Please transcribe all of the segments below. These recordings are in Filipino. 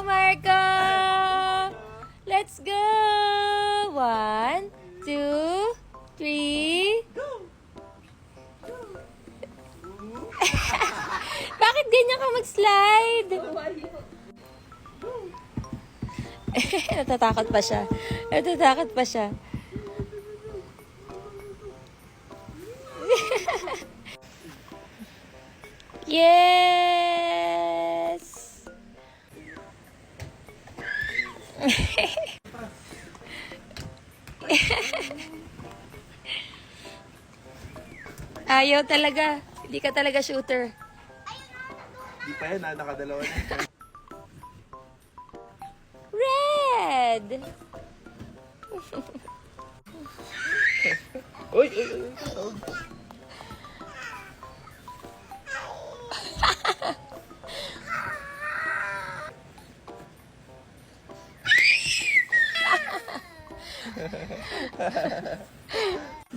Marco! Let's go! 1, 2, 3. Bakit ganyan ka mag-slide? Natatakot pa siya. Natatakot pa siya. Yes! Ayaw talaga. Hindi ka talaga shooter. Di pa yan, nakadalawa na. Red! Uy, uy, uy.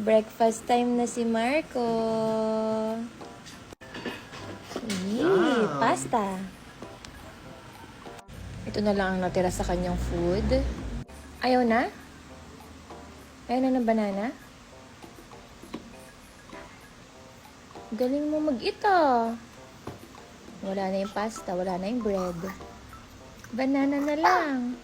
Breakfast time na si Marco. Yee, pasta. Ito na lang ang natira sa kanyang food. Ayaw na? Ayaw na ng banana? Galing mo mag-ita. Wala na yung pasta, wala na yung bread. Banana na lang.